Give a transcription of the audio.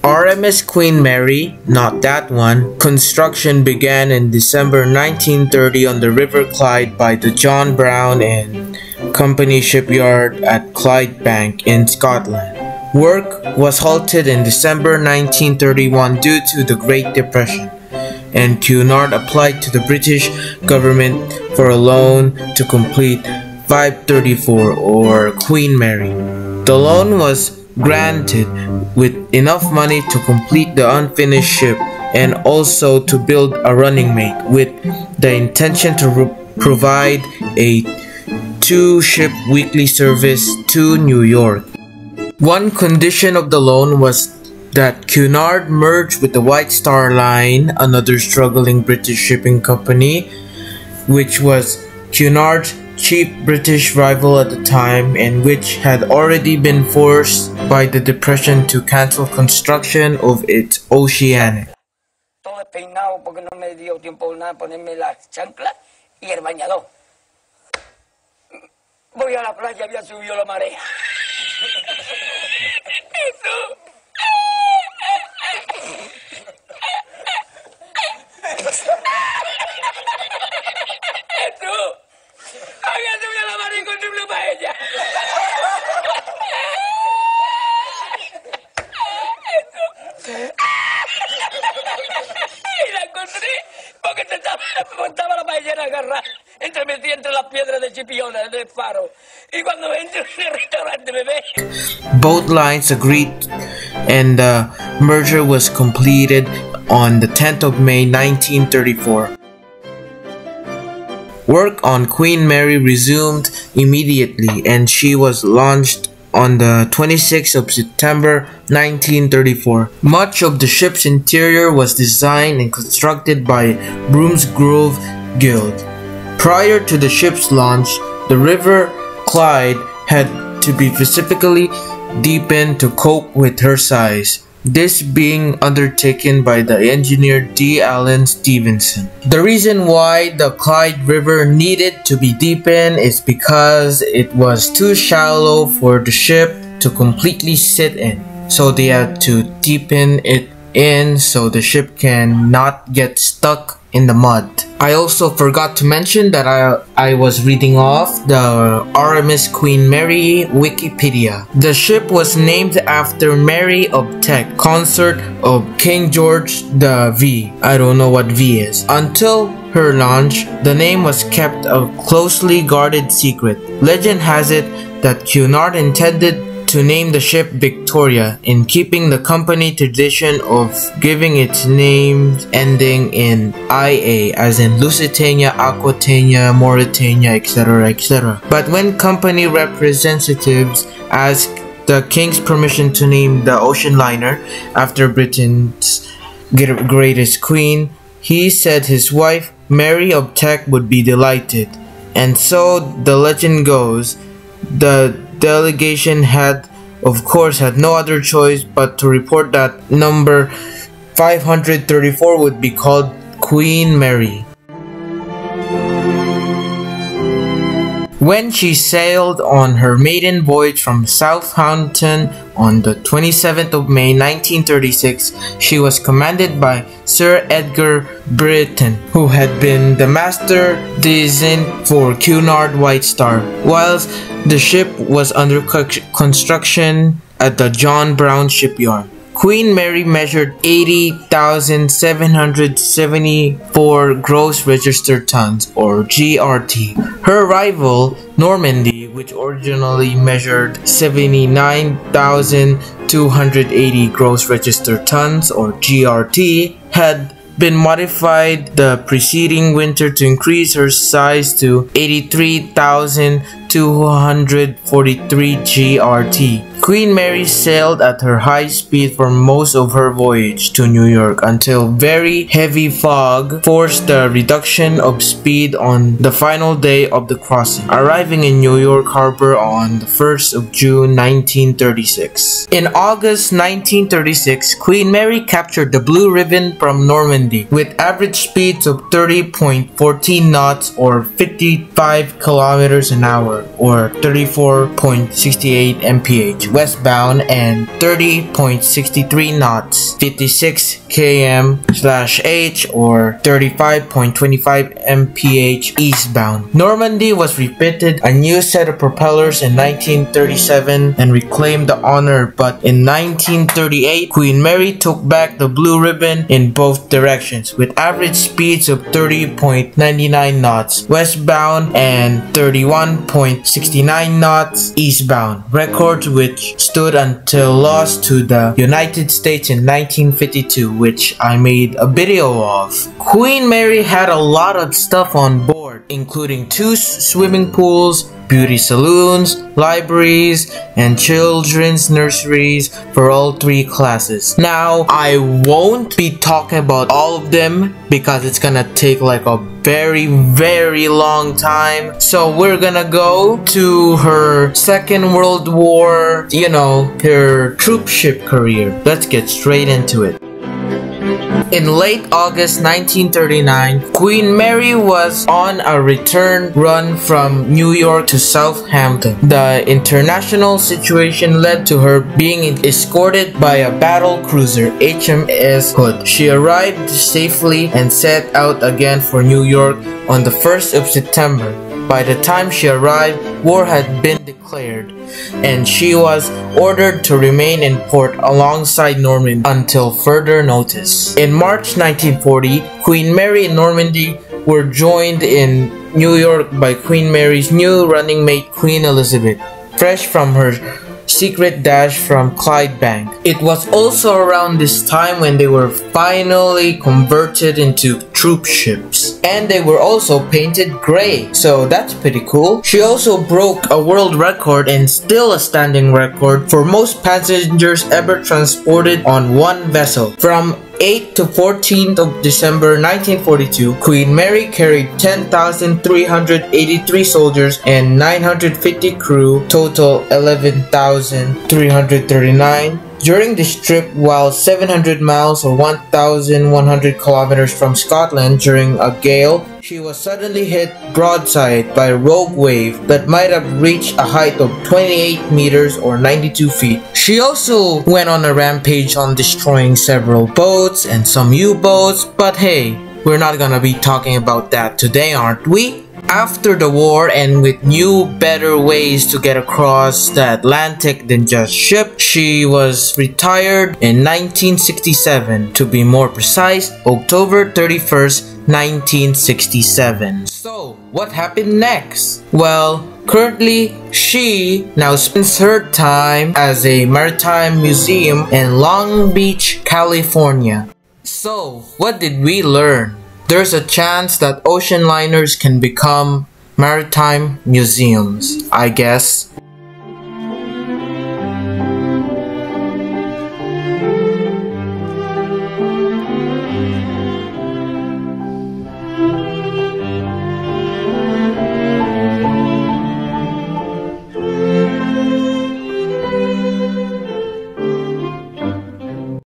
R.M.S. Queen Mary, not that one, construction began in December 1930 on the River Clyde by the John Brown and Company shipyard at Clydebank in Scotland. Work was halted in December 1931 due to the Great Depression, and Cunard applied to the British government for a loan to complete 534 or Queen Mary. The loan was granted with enough money to complete the unfinished ship and also to build a running mate with the intention to provide a two-ship weekly service to New York. One condition of the loan was that Cunard merge with the White Star Line, another struggling British shipping company, which was Cunard's chief British rival at the time and which had already been forced by the Depression to cancel construction of its Oceanic. Todo peinado porque no me dio tiempo nada ponerme la chancla y el bañador. Voy a la playa, había subido la marea. Eso. Había subido la marea y encontré una paella. Y la encontré porque estaba la paellera agarrada metida entre las piedras de Chipiona del faro. Y cuando entro en el restaurante me ve. Both lines agreed and the merger was completed on the 10th of May 1934. Work on Queen Mary resumed immediately and she was launched on the 26th of September 1934. Much of the ship's interior was designed and constructed by Bromsgrove Guild. Prior to the ship's launch, the River Clyde had to be specifically deepened to cope with her size, this being undertaken by the engineer D. Allen Stevenson. The reason why the Clyde River needed to be deepened is because it was too shallow for the ship to completely sit in. So they had to deepen it in so the ship can not get stuck in the mud. I also forgot to mention that I was reading off the R.M.S. Queen Mary Wikipedia. The ship was named after Mary of Teck, consort of King George the V. I don't know what V is. Until her launch, the name was kept a closely guarded secret. Legend has it that Cunard intended to name the ship Victoria, in keeping the company tradition of giving its name ending in IA, as in Lusitania, Aquitania, Mauritania, etc., etc. But when company representatives asked the king's permission to name the ocean liner after Britain's greatest queen, he said his wife, Mary of Teck, would be delighted. And so the legend goes, the delegation had no other choice but to report that number 534 would be called Queen Mary. When she sailed on her maiden voyage from Southampton on the 27th of May 1936, she was commanded by Sir Edgar Britton, who had been the master design for Cunard White Star, whilst the ship was under construction at the John Brown shipyard. Queen Mary measured 80,774 gross registered tons, or GRT. Her rival, Normandy, which originally measured 79,280 gross registered tons, or GRT, had been modified the preceding winter to increase her size to 83,243 GRT. Queen Mary sailed at her high speed for most of her voyage to New York until very heavy fog forced the reduction of speed on the final day of the crossing, arriving in New York Harbor on the 1st of June 1936. In August 1936, Queen Mary captured the Blue Ribbon from Normandy with average speeds of 30.14 knots or 55 kilometers an hour. York, or 34.68 mph westbound and 30.63 knots, 56 km/h, or 35.25 mph eastbound. Normandy was refitted a new set of propellers in 1937 and reclaimed the honor, but in 1938, Queen Mary took back the blue ribbon in both directions, with average speeds of 30.99 knots westbound and 31.69 knots eastbound, records which stood until lost to the United States in 1952, which I made a video of. Queen Mary had a lot of stuff on board, including 2 swimming pools, beauty salons, libraries, and children's nurseries for all 3 classes. Now, I won't be talking about all of them because it's gonna take like a very long time. So we're gonna go to her Second World War, you know, her troop ship career. Let's get straight into it. In late August 1939, Queen Mary was on a return run from New York to Southampton. The international situation led to her being escorted by a battle cruiser, HMS Hood. She arrived safely and set out again for New York on the 1st of September. By the time she arrived, war had been declared, and she was ordered to remain in port alongside Normandy until further notice. In March 1940, Queen Mary and Normandy were joined in New York by Queen Mary's new running mate, Queen Elizabeth, fresh from her secret dash from Clydebank. It was also around this time when they were finally converted into troop ships, and they were also painted gray, so that's pretty cool. She also broke a world record, and still a standing record, for most passengers ever transported on one vessel. From 8th to 14th of December 1942, Queen Mary carried 10,383 soldiers and 950 crew, total 11,339. During this trip, while 700 miles or 1,100 kilometers from Scotland during a gale, she was suddenly hit broadside by a rogue wave that might have reached a height of 28 meters or 92 feet. She also went on a rampage on destroying several boats and some U-boats, but hey, we're not gonna be talking about that today, aren't we? After the war, and with new, better ways to get across the Atlantic than just ship, she was retired in 1967. To be more precise, October 31st, 1967. So, what happened next? Well, currently, she now spends her time as a maritime museum in Long Beach, California. So, what did we learn? There's a chance that ocean liners can become maritime museums, I guess.